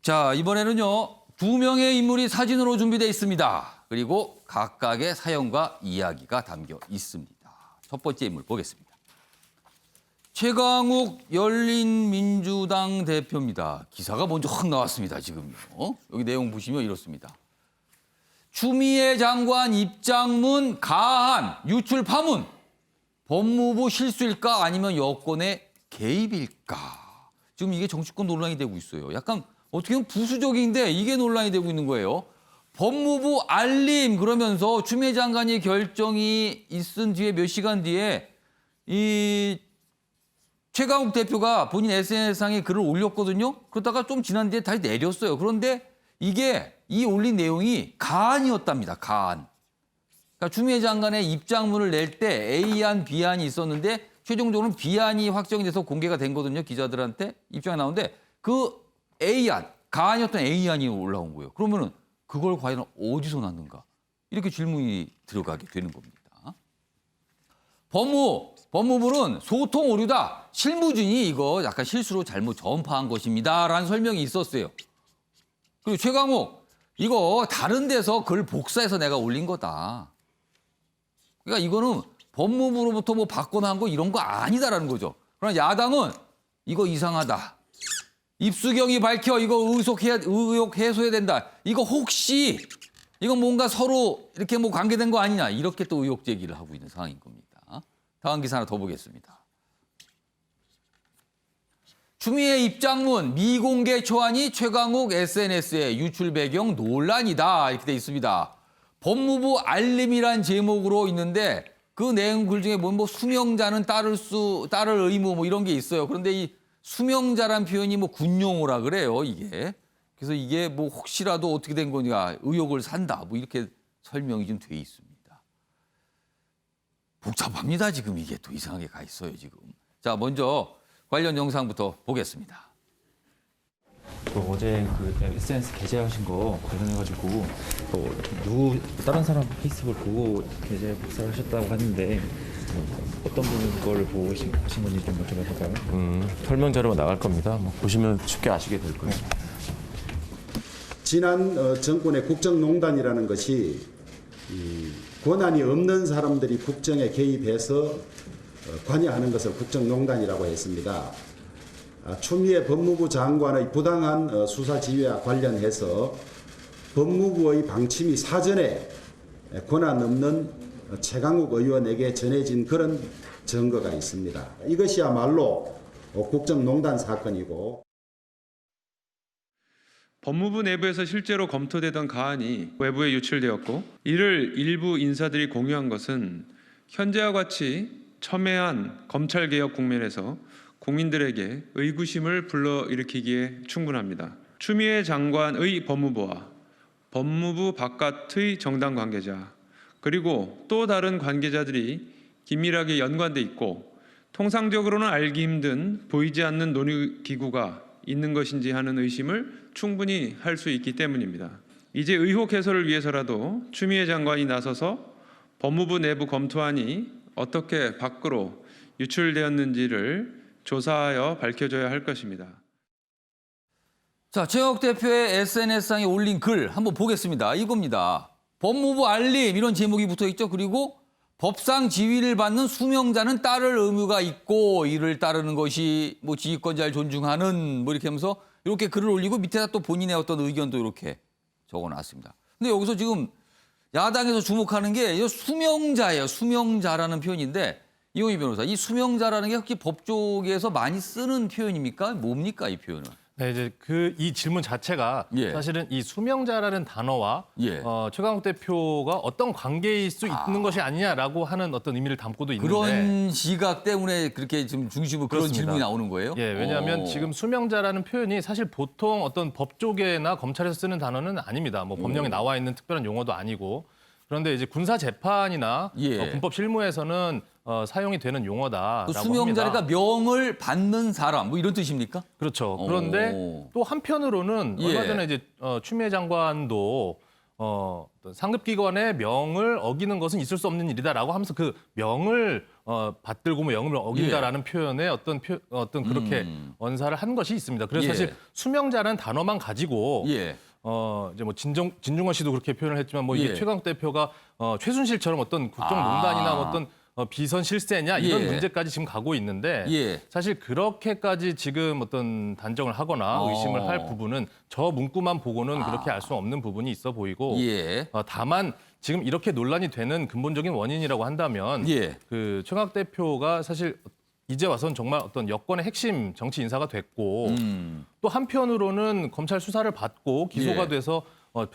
자, 이번에는요. 두 명의 인물이 사진으로 준비되어 있습니다. 그리고 각각의 사연과 이야기가 담겨 있습니다. 첫 번째 인물 보겠습니다. 최강욱 열린민주당 대표입니다. 기사가 먼저 확 나왔습니다, 지금요. 여기 내용 보시면 이렇습니다. 추미애 장관 입장문 가한, 유출 파문. 법무부 실수일까 아니면 여권의 개입일까. 지금 이게 정치권 논란이 되고 있어요. 약간 어떻게 보면 부수적인데 이게 논란이 되고 있는 거예요. 법무부 알림 그러면서 추미애 장관이 결정이 있은 뒤에 몇 시간 뒤에 이 최강욱 대표가 본인 SNS상에 글을 올렸거든요. 그러다가 좀 지난 뒤에 다시 내렸어요. 그런데 이게 이 올린 내용이 가안이었답니다. 가안. 그러니까 추미애 장관의 입장문을 낼 때 A안, B안이 있었는데 최종적으로는 B안이 확정이 돼서 공개가 된 거거든요. 기자들한테 입장이 나오는데 그 A안, 가안이었던 A안이 올라온 거예요. 그러면은 그걸 과연 어디서 났는가? 이렇게 질문이 들어가게 되는 겁니다. 법무부는 소통 오류다. 실무진이 이거 약간 실수로 잘못 전파한 것입니다. 라는 설명이 있었어요. 그리고 최강욱, 이거 다른 데서 글 복사해서 내가 올린 거다. 그러니까 이거는 법무부로부터 뭐 받거나 한 거 이런 거 아니다라는 거죠. 그러나 야당은 이거 이상하다. 입수경이 밝혀 이거 의혹 해소해야 된다. 이거 혹시 이건 뭔가 서로 이렇게 뭐 관계된 거 아니냐. 이렇게 또 의혹 제기를 하고 있는 상황인 겁니다. 다음 기사 하나 더 보겠습니다. 추미애 입장문 미공개 초안이 최강욱 SNS에 유출 배경 논란이다. 이렇게 돼 있습니다. 법무부 알림이란 제목으로 있는데 그 내용 글 중에 뭐 수명자는 따를 의무 뭐 이런 게 있어요. 그런데 이 수명자란 표현이 뭐 군용어라 그래요, 이게. 그래서 이게 뭐 혹시라도 어떻게 된 거냐, 의혹을 산다. 뭐 이렇게 설명이 좀 돼 있습니다. 복잡합니다, 지금 이게 또 이상하게 가 있어요, 지금. 자, 먼저 관련 영상부터 보겠습니다. 어제 그 SNS 게재하신 거 관련해가지고 다른 사람 페이스북을 보고 게재 복사를 하셨다고 하는데 어떤 분인 걸 보고 하신 건지 좀 여쭤봐도 될까요? 설명 자료가 나갈 겁니다. 뭐 보시면 쉽게 아시게 될 거예요. 지난 정권의 국정농단이라는 것이 권한이 없는 사람들이 국정에 개입해서 관여하는 것을 국정농단이라고 했습니다. 추미애 법무부 장관의 부당한 수사 지휘와 관련해서 법무부의 방침이 사전에 권한 없는 최강욱 의원에게 전해진 그런 증거가 있습니다. 이것이야말로 국정농단 사건이고 법무부 내부에서 실제로 검토되던 가안이 외부에 유출되었고 이를 일부 인사들이 공유한 것은 현재와 같이 첨예한 검찰개혁 국면에서 국민들에게 의구심을 불러일으키기에 충분합니다. 추미애 장관의 법무부와 법무부 바깥의 정당 관계자 그리고 또 다른 관계자들이 긴밀하게 연관돼 있고 통상적으로는 알기 힘든 보이지 않는 논의기구가 있는 것인지 하는 의심을 충분히 할 수 있기 때문입니다. 이제 의혹 해소를 위해서라도 추미애 장관이 나서서 법무부 내부 검토안이 어떻게 밖으로 유출되었는지를 조사하여 밝혀줘야 할 것입니다. 자, 최강욱 대표의 SNS상에 올린 글 한번 보겠습니다. 이겁니다. 법무부 알림 이런 제목이 붙어 있죠. 그리고 법상 지위를 받는 수명자는 따를 의무가 있고 이를 따르는 것이 뭐 지휘권자를 존중하는 뭐 이렇게 하면서 이렇게 글을 올리고 밑에다 또 본인의 어떤 의견도 이렇게 적어놨습니다. 근데 여기서 지금 야당에서 주목하는 게 수명자예요. 수명자라는 표현인데 이용희 변호사, 이 수명자라는 게 혹시 법조계에서 많이 쓰는 표현입니까? 뭡니까 이 표현은? 네, 이제 이 질문 자체가 예. 사실은 이 수명자라는 단어와 예. 최강욱 대표가 어떤 관계일 수 있는 것이 아니냐라고 하는 어떤 의미를 담고도 있는데 그런 시각 때문에 그렇게 지금 중심으로 그런 그렇습니다. 질문이 나오는 거예요? 예, 왜냐하면 지금 수명자라는 표현이 사실 보통 어떤 법조계나 검찰에서 쓰는 단어는 아닙니다. 뭐 법령에 나와 있는 특별한 용어도 아니고 그런데 이제 군사 재판이나 예. 군법 실무에서는 사용이 되는 용어다라고 그 수명자니까 합니다. 명을 받는 사람 뭐 이런 뜻입니까? 그렇죠. 그런데 또 한편으로는 예. 얼마 전에 이제 추미애 장관도 어떤 상급기관의 명을 어기는 것은 있을 수 없는 일이다라고 하면서 그 명을 받들고 뭐 명을 어긴다라는 표현에 어떤 그렇게 언사를 한 것이 있습니다. 그래서 예. 사실 수명자라는 단어만 가지고 예. 이제 뭐 진중권 씨도 그렇게 표현을 했지만 뭐 이게 예. 최강욱 대표가 최순실처럼 어떤 국정농단이나 어떤 비선 실세냐 이런 예. 문제까지 지금 가고 있는데 예. 사실 그렇게까지 지금 어떤 단정을 하거나 의심을 할 부분은 저 문구만 보고는 그렇게 알 수 없는 부분이 있어 보이고 예. 다만 지금 이렇게 논란이 되는 근본적인 원인이라고 한다면 예. 그 최강욱 대표가 사실 이제 와서는 정말 어떤 여권의 핵심 정치 인사가 됐고 또 한편으로는 검찰 수사를 받고 기소가 예. 돼서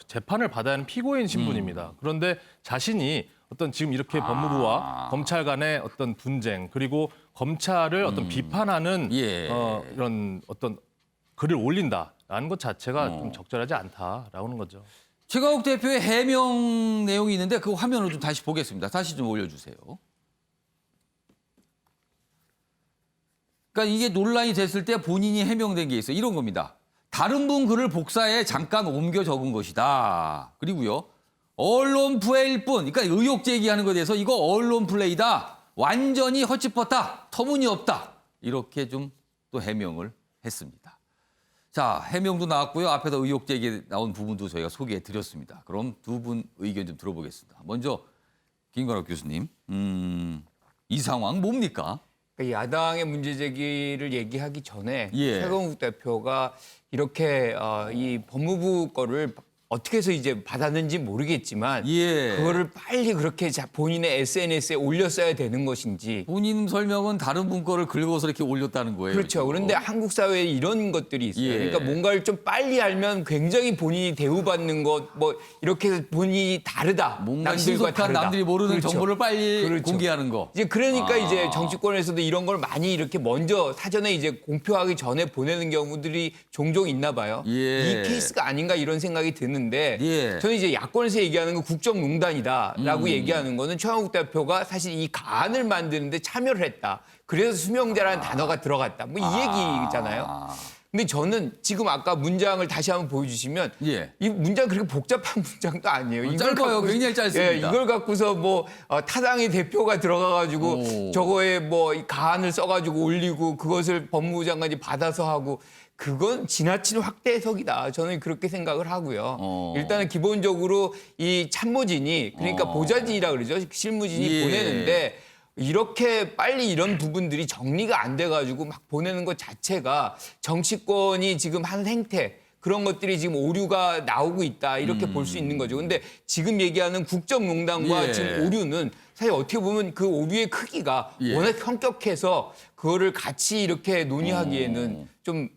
재판을 받아야 하는 피고인 신분입니다. 그런데 자신이 어떤 지금 이렇게 법무부와 검찰 간의 어떤 분쟁 그리고 검찰을 어떤 비판하는 예. 이런 어떤 글을 올린다라는 것 자체가 좀 적절하지 않다라고 하는 거죠. 최강욱 대표의 해명 내용이 있는데 그 화면을 좀 다시 보겠습니다. 다시 좀 올려주세요. 그러니까 이게 논란이 됐을 때 본인이 해명된 게 있어요. 이런 겁니다. 다른 분 글을 복사해 잠깐 옮겨 적은 것이다. 그리고요. 언론 플레이일 뿐. 그러니까 의혹 제기하는 것에 대해서 이거 언론 플레이다. 완전히 헛짚었다. 터무니없다. 이렇게 좀 또 해명을 했습니다. 자, 해명도 나왔고요. 앞에서 의혹 제기 나온 부분도 저희가 소개해 드렸습니다. 그럼 두 분 의견 좀 들어보겠습니다. 먼저 김건학 교수님. 이 상황 뭡니까? 야당의 문제 제기를 얘기하기 전에 예. 최강욱 대표가 이렇게 이 법무부 거를 어떻게 해서 이제 받았는지 모르겠지만 예. 그거를 빨리 그렇게 본인의 SNS에 올렸어야 되는 것인지 본인 설명은 다른 분 거를 긁어서 이렇게 올렸다는 거예요. 그렇죠. 이거. 그런데 한국 사회에 이런 것들이 있어요. 예. 그러니까 뭔가를 좀 빨리 알면 굉장히 본인이 대우받는 것, 뭐 이렇게 해서 본인이 다르다. 뭔가 남들과 신속한 다르다. 남들이 모르는 그렇죠. 정보를 빨리 그렇죠. 공개하는 거. 이제 그러니까 아. 이제 정치권에서도 이런 걸 많이 이렇게 먼저 사전에 이제 공표하기 전에 보내는 경우들이 종종 있나 봐요. 예. 이 케이스가 아닌가 이런 생각이 드는데 예. 저는 이제 야권에서 얘기하는 건 국정농단이다라고 얘기하는 거는 최강욱 대표가 사실 이 가안을 만드는데 참여를 했다. 그래서 수명자라는 단어가 들어갔다. 뭐 이 얘기잖아요. 근데 저는 지금 아까 문장을 다시 한번 보여주시면 예. 이 문장 그렇게 복잡한 문장도 아니에요. 짧아요. 갖고- 굉장히 짧습니다. 예, 이걸 갖고서 뭐 타당의 대표가 들어가가지고 오. 저거에 뭐 이 가안을 써가지고 올리고 그것을 법무부 장관이 받아서 하고 그건 지나친 확대 해석이다. 저는 그렇게 생각을 하고요. 일단은 기본적으로 이 참모진이 그러니까 보좌진이라 그러죠. 실무진이 예. 보내는데 이렇게 빨리 이런 부분들이 정리가 안 돼가지고 막 보내는 것 자체가 정치권이 지금 한 행태 그런 것들이 지금 오류가 나오고 있다 이렇게 볼 수 있는 거죠. 근데 지금 얘기하는 국정농단과 예. 지금 오류는 사실 어떻게 보면 그 오류의 크기가 예. 워낙 현격해서 그거를 같이 이렇게 논의하기에는 좀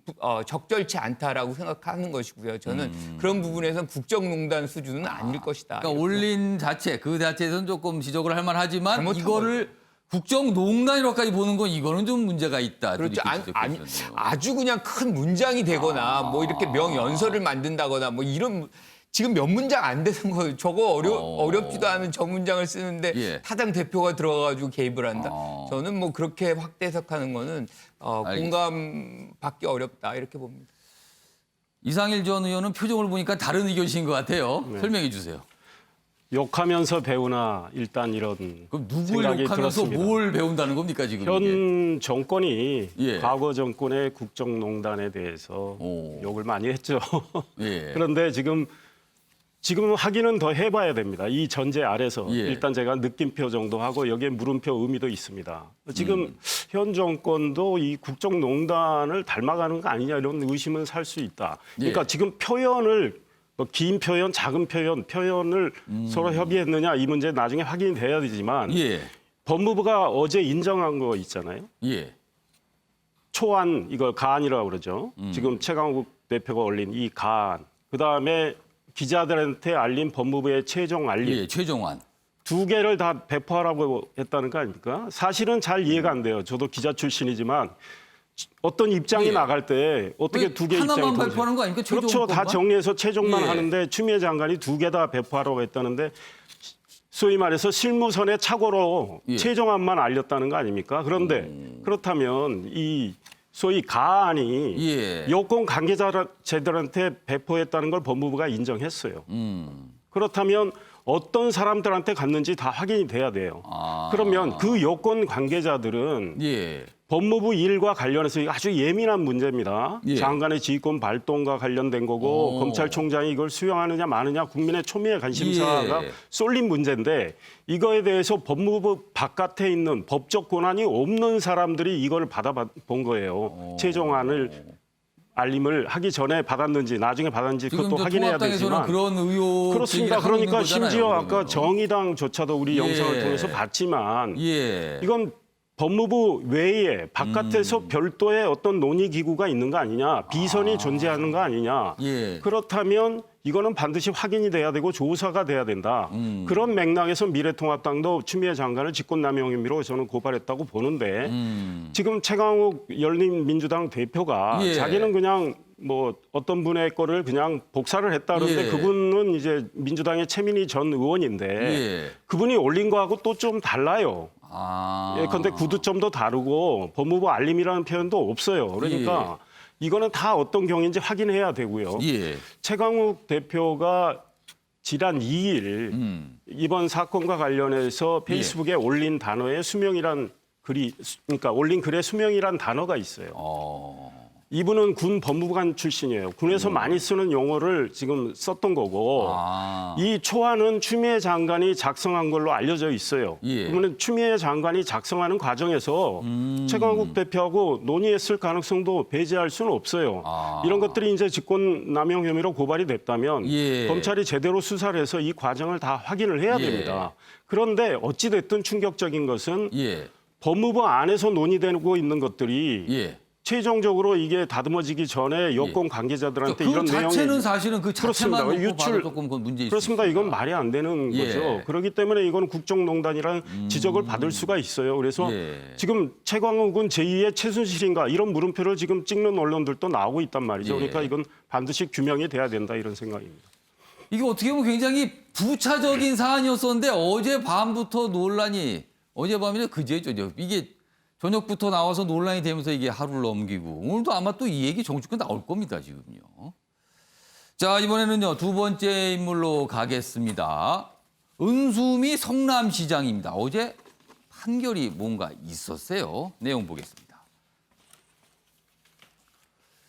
적절치 않다라고 생각하는 것이고요. 저는 그런 부분에서는 국정농단 수준은 아닐 것이다. 그러니까 이렇게 올린 자체, 그 자체에서는 조금 지적을 할 만하지만 잘못한 이거를 국정농단이라고까지 보는 건 이거는 좀 문제가 있다. 그렇죠. 이렇게 지적했었네요. 아주 그냥 큰 문장이 되거나 뭐 이렇게 명연설을 만든다거나 뭐 이런 지금 몇 문장 안 되는 거 저거 어렵지도 않은 저 문장을 쓰는데 예. 타당 대표가 들어가가지고 개입을 한다. 어. 저는 뭐 그렇게 확대 해석하는 거는 공감받기 어렵다 이렇게 봅니다. 이상일 전 의원은 표정을 보니까 다른 의견이신 것 같아요. 설명해 주세요. 욕하면서 배우나 일단 이런 그럼 누굴 생각이 욕하면서 들었습니다. 뭘 배운다는 겁니까 지금? 이게? 현 정권이 예. 과거 정권의 국정농단에 대해서 오. 욕을 많이 했죠. 예. 그런데 지금 확인은 더 해봐야 됩니다. 이 전제 아래서 예. 일단 제가 느낌표 정도 하고 여기에 물음표 의미도 있습니다. 지금 현 정권도 이 국정농단을 닮아가는 거 아니냐 이런 의심은 살 수 있다. 그러니까 예. 지금 표현을 긴 표현, 작은 표현을 서로 협의했느냐 이 문제 나중에 확인이 돼야 되지만 예. 법무부가 어제 인정한 거 있잖아요. 예. 초안 이걸 가안이라고 그러죠. 지금 최강욱 대표가 올린 이 가안. 그다음에 기자들한테 알린 법무부의 최종 알림. 예. 최종환. 두 개를 다 배포하라고 했다는 거 아닙니까? 사실은 잘 이해가 안 돼요. 저도 기자 출신이지만 어떤 입장이 예. 나갈 때 어떻게 왜 두 개 입장이 하나만 동시에- 발표하는 거 아닙니까? 최종 그렇죠. 다 것만? 정리해서 최종만 예. 하는데 추미애 장관이 두 개 다 배포하라고 했다는데 소위 말해서 실무선의 착오로 예. 최종안만 알렸다는 거 아닙니까? 그런데 그렇다면 이 소위 가안이 예. 여권 관계자들한테 배포했다는 걸 법무부가 인정했어요. 그렇다면 어떤 사람들한테 갔는지 다 확인이 돼야 돼요. 그러면 그 여권 관계자들은 예. 법무부 일과 관련해서 아주 예민한 문제입니다. 예. 장관의 지휘권 발동과 관련된 거고 검찰총장이 이걸 수용하느냐 마느냐 국민의 초미의 관심사가 예. 쏠린 문제인데 이거에 대해서 법무부 바깥에 있는 법적 권한이 없는 사람들이 이걸 받아본 거예요. 최종안을 알림을 하기 전에 받았는지 나중에 받았는지 지금 그것도 저 확인해야 통합당에서는 되지만 그런 의혹 그렇습니다. 제기를 하고 있는 그러니까 거잖아요, 심지어 아까 그러면. 정의당조차도 우리 예. 영상을 통해서 봤지만 예. 이건 법무부 외에 바깥에서 별도의 어떤 논의 기구가 있는 거 아니냐, 비선이 존재하는 거 아니냐. 예. 그렇다면 이거는 반드시 확인이 돼야 되고 조사가 돼야 된다. 그런 맥락에서 미래통합당도 추미애 장관을 직권남용 혐의로 저는 고발했다고 보는데 지금 최강욱 열린민주당 대표가 예. 자기는 그냥 뭐 어떤 분의 거를 그냥 복사를 했다 그러는데 예. 그분은 이제 민주당의 최민희 전 의원인데 예. 그분이 올린 거하고 또 좀 달라요. 예, 근데 구두점도 다르고 법무부 알림이라는 표현도 없어요. 그러니까 이거는 다 어떤 경위인지 확인해야 되고요. 예. 최강욱 대표가 지난 2일 이번 사건과 관련해서 페이스북에 올린 단어에 수명이란 글이 그러니까 올린 글에 수명이란 단어가 있어요. 이분은 군 법무관 출신이에요. 군에서 많이 쓰는 용어를 지금 썼던 거고 이 초안은 추미애 장관이 작성한 걸로 알려져 있어요. 예. 그러면 추미애 장관이 작성하는 과정에서 최강욱 대표하고 논의했을 가능성도 배제할 수는 없어요. 이런 것들이 이제 직권남용 혐의로 고발이 됐다면 예. 검찰이 제대로 수사를 해서 이 과정을 다 확인을 해야 예. 됩니다. 그런데 어찌 됐든 충격적인 것은 예. 법무부 안에서 논의되고 있는 것들이 예. 최종적으로 이게 다듬어지기 전에 여권 관계자들한테 그 이런 자체는 내용이 사실은 그 그렇습니다. 자체만 놓고 유출- 봐도 조금 그건 문제일 수 그렇습니다. 있습니다. 이건 말이 안 되는 예. 거죠. 그렇기 때문에 이건 국정농단이라는 지적을 받을 수가 있어요. 그래서 예. 지금 최광욱은 제2의 최순실인가 이런 물음표를 지금 찍는 언론들도 나오고 있단 말이죠. 예. 그러니까 이건 반드시 규명이 돼야 된다 이런 생각입니다. 이게 어떻게 보면 굉장히 부차적인 사안이었었는데 어제 밤부터 논란이 어젯밤이나 그제죠. 이게 저녁부터 나와서 논란이 되면서 이게 하루를 넘기고 오늘도 아마 또 이 얘기 정치권 나올 겁니다, 지금요. 자, 이번에는요. 두 번째 인물로 가겠습니다. 은수미 성남시장입니다. 어제 판결이 뭔가 있었어요. 내용 보겠습니다.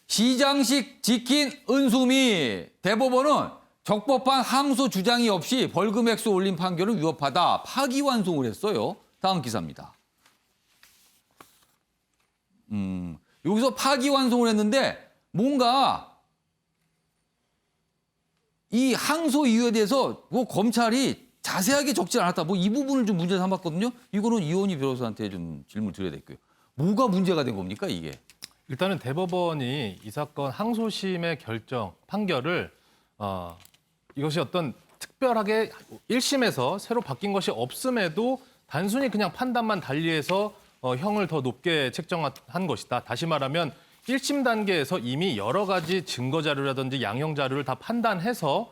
시장식 지킨 은수미 대법원은 적법한 항소 주장이 없이 벌금 액수 올린 판결을 위법하다 파기환송을 했어요. 다음 기사입니다. 여기서 파기환송을 했는데 뭔가 이 항소 이유에 대해서 뭐 검찰이 자세하게 적지 않았다. 뭐 이 부분을 좀 문제 삼았거든요. 이거는 이원희 변호사한테 좀 질문 드려야 될게요. 뭐가 문제가 된 겁니까 이게? 일단은 대법원이 이 사건 항소심의 결정, 판결을 이것이 어떤 특별하게 1심에서 새로 바뀐 것이 없음에도 단순히 그냥 판단만 달리해서 형을 더 높게 책정한 것이다. 다시 말하면 1심 단계에서 이미 여러 가지 증거 자료라든지 양형 자료를 다 판단해서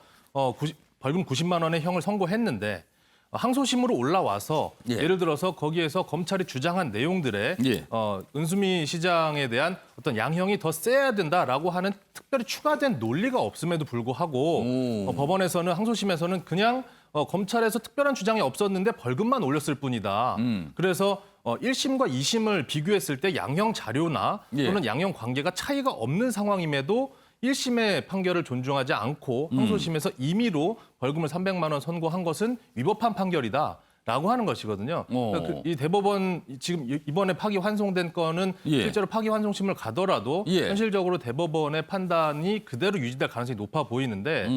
벌금 90만 원의 형을 선고했는데 항소심으로 올라와서 예. 예를 들어서 거기에서 검찰이 주장한 내용들에 예. 은수미 시장에 대한 어떤 양형이 더 세야 된다라고 하는 특별히 추가된 논리가 없음에도 불구하고 법원에서는 항소심에서는 그냥 검찰에서 특별한 주장이 없었는데 벌금만 올렸을 뿐이다. 그래서 1심과 2심을 비교했을 때 양형 자료나 예. 또는 양형 관계가 차이가 없는 상황임에도 1심의 판결을 존중하지 않고 항소심에서 임의로 벌금을 300만 원 선고한 것은 위법한 판결이다라고 하는 것이거든요. 그러니까 이 대법원 지금 이번에 파기환송된 건은 예. 실제로 파기환송심을 가더라도 예. 현실적으로 대법원의 판단이 그대로 유지될 가능성이 높아 보이는데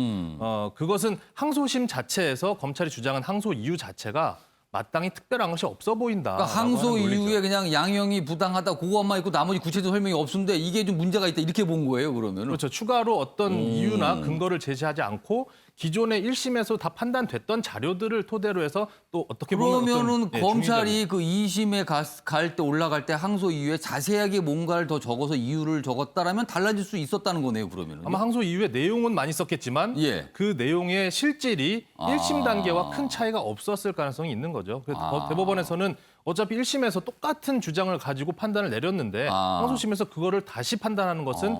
그것은 항소심 자체에서 검찰이 주장한 항소 이유 자체가 마땅히 특별한 것이 없어 보인다. 그러니까 항소 이후에 그냥 양형이 부당하다 그것만 있고 나머지 구체적 설명이 없는데 이게 좀 문제가 있다 이렇게 본 거예요 그러면. 그렇죠. 추가로 어떤 이유나 근거를 제시하지 않고 기존의 1심에서 다 판단됐던 자료들을 토대로 해서 또 어떻게 보면 그러면은 어떤, 검찰이 그 2심에 갈 때 올라갈 때 항소 이유에 자세하게 뭔가를 더 적어서 이유를 적었다라면 달라질 수 있었다는 거네요 그러면. 아마 항소 이후에 내용은 많이 썼겠지만 예. 그 내용의 실질이 1심 단계와 큰 차이가 없었을 가능성이 있는 거죠. 그래서 대법원에서는 어차피 1심에서 똑같은 주장을 가지고 판단을 내렸는데 항소심에서 그거를 다시 판단하는 것은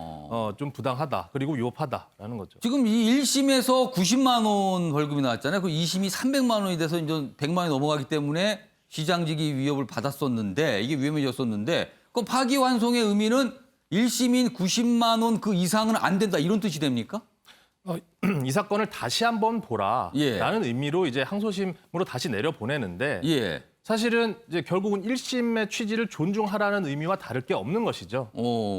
좀 부당하다. 그리고 위법하다라는 거죠. 지금 이 1심에서 90만 원 벌금이 나왔잖아요. 그 2심이 300만 원이 돼서 이제 100만 원이 넘어가기 때문에 시장직이 위협을 받았었는데 이게 위험해졌었는데 그럼 파기환송의 의미는 1심인 90만 원 그 이상은 안 된다 이런 뜻이 됩니까? 이 사건을 다시 한번 보라라는 예. 의미로 이제 항소심으로 다시 내려보내는데 예. 사실은 이제 결국은 1심의 취지를 존중하라는 의미와 다를 게 없는 것이죠.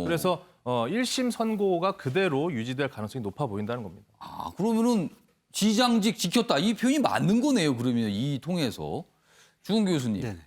그래서 1심 선고가 그대로 유지될 가능성이 높아 보인다는 겁니다. 아, 그러면은 시장직 지켰다. 이 표현이 맞는 거네요. 그러면 이 통해서. 주은규 교수님. 네네.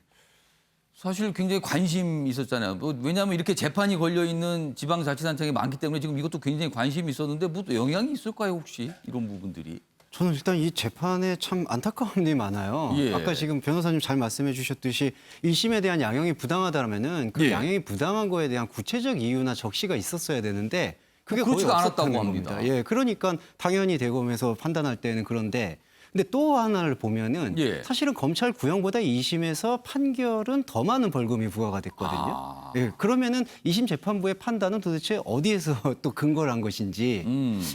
사실 굉장히 관심이 있었잖아요. 왜냐하면 이렇게 재판이 걸려있는 지방자치단체가 많기 때문에 지금 이것도 굉장히 관심이 있었는데 뭐 영향이 있을까요 혹시 이런 부분들이? 저는 일단 이 재판에 참 안타까움이 많아요. 예. 아까 지금 변호사님 잘 말씀해 주셨듯이 1심에 대한 양형이 부당하다면은 그 예. 양형이 부당한 거에 대한 구체적 이유나 적시가 있었어야 되는데 그게 거의 그렇지가 없었다는 않았다고 겁니다. 합니다. 예, 그러니까 당연히 대검에서 판단할 때는 그런데 근데 또 하나를 보면은 예. 사실은 검찰 구형보다 2심에서 판결은 더 많은 벌금이 부과가 됐거든요. 아. 예, 그러면은 2심 재판부의 판단은 도대체 어디에서 또 근거를 한 것인지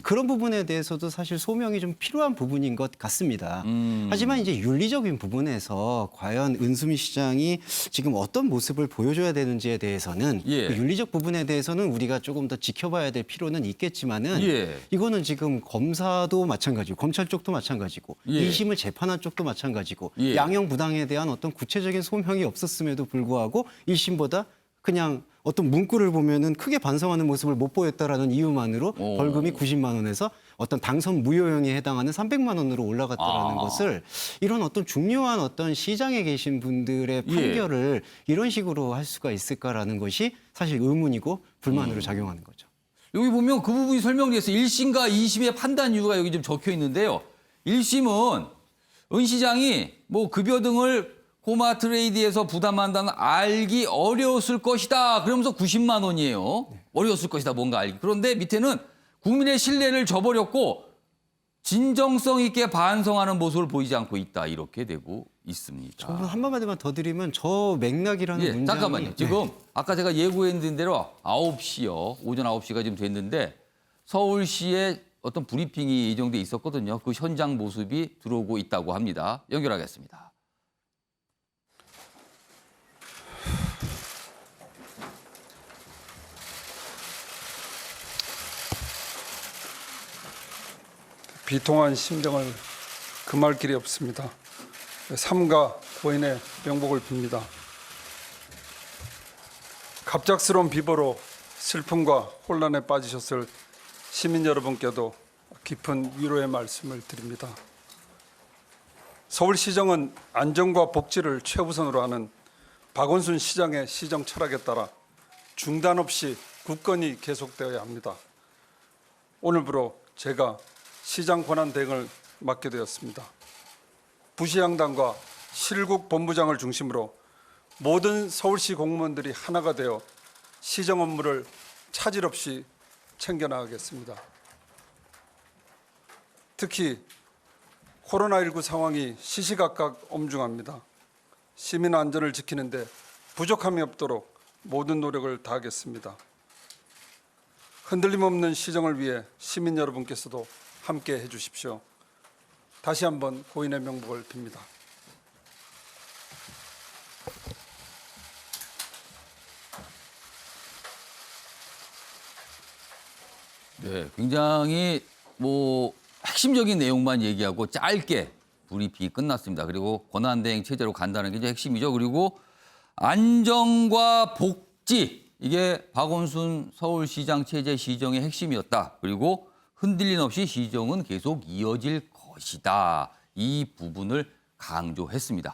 그런 부분에 대해서도 사실 소명이 좀 필요한 부분인 것 같습니다. 하지만 이제 윤리적인 부분에서 과연 은수미 시장이 지금 어떤 모습을 보여줘야 되는지에 대해서는 예. 그 윤리적 부분에 대해서는 우리가 조금 더 지켜봐야 될 필요는 있겠지만은 예. 이거는 지금 검사도 마찬가지고 검찰 쪽도 마찬가지고 예. 2심을 재판한 쪽도 마찬가지고 예. 양형 부당에 대한 어떤 구체적인 소명이 없었음에도 불구하고 1심보다 그냥 어떤 문구를 보면은 크게 반성하는 모습을 못 보였다라는 이유만으로 벌금이 90만 원에서 어떤 당선 무효형에 해당하는 300만 원으로 올라갔다라는 것을 이런 어떤 중요한 어떤 시장에 계신 분들의 판결을 이런 식으로 할 수가 있을까라는 것이 사실 의문이고 불만으로 작용하는 거죠. 여기 보면 그 부분이 설명되어 있어요. 1심과 2심의 판단 이유가 여기 좀 적혀 있는데요. 1심은 은 시장이 뭐 급여 등을 고마 트레이드에서 부담한다는 알기 어려웠을 것이다. 그러면서 90만 원이에요. 어려웠을 것이다. 뭔가 알기. 그런데 밑에는 국민의 신뢰를 저버렸고 진정성 있게 반성하는 모습을 보이지 않고 있다. 이렇게 되고 있습니다. 저는 한 마디만 더 드리면 저 맥락이라는 문장이 잠깐만요. 지금 아까 제가 예고했던 대로 9시요. 오전 9시가 지금 됐는데 서울시에 어떤 브리핑이 예정돼 있었거든요. 그 현장 모습이 들어오고 있다고 합니다. 연결하겠습니다. 비통한 심정을 금할 길이 없습니다. 삼가 고인의 명복을 빕니다. 갑작스러운 비보로 슬픔과 혼란에 빠지셨을 시민 여러분께도 깊은 위로의 말씀을 드립니다. 서울시정은 안전과 복지를 최우선으로 하는 박원순 시장의 시정 철학에 따라 중단 없이 굳건히 계속되어야 합니다. 오늘부로 제가 시장 권한 대행을 맡게 되었습니다. 부시양당과 실국 본부장을 중심으로 모든 서울시 공무원들이 하나가 되어 시정 업무를 차질 없이 챙겨나가겠습니다. 특히 코로나19 상황이 시시각각 엄중합니다. 시민 안전을 지키는데 부족함이 없도록 모든 노력을 다하겠습니다. 흔들림 없는 시정을 위해 시민 여러분께서도 함께 해주십시오. 다시 한번 고인의 명복을 빕니다. 네, 굉장히 뭐 핵심적인 내용만 얘기하고 짧게 브리핑이 끝났습니다. 그리고 권한대행 체제로 간다는 게 이제 핵심이죠. 그리고 안정과 복지 이게 박원순 서울시장 체제 시정의 핵심이었다. 그리고 흔들림 없이 시정은 계속 이어질 것이다. 이 부분을 강조했습니다.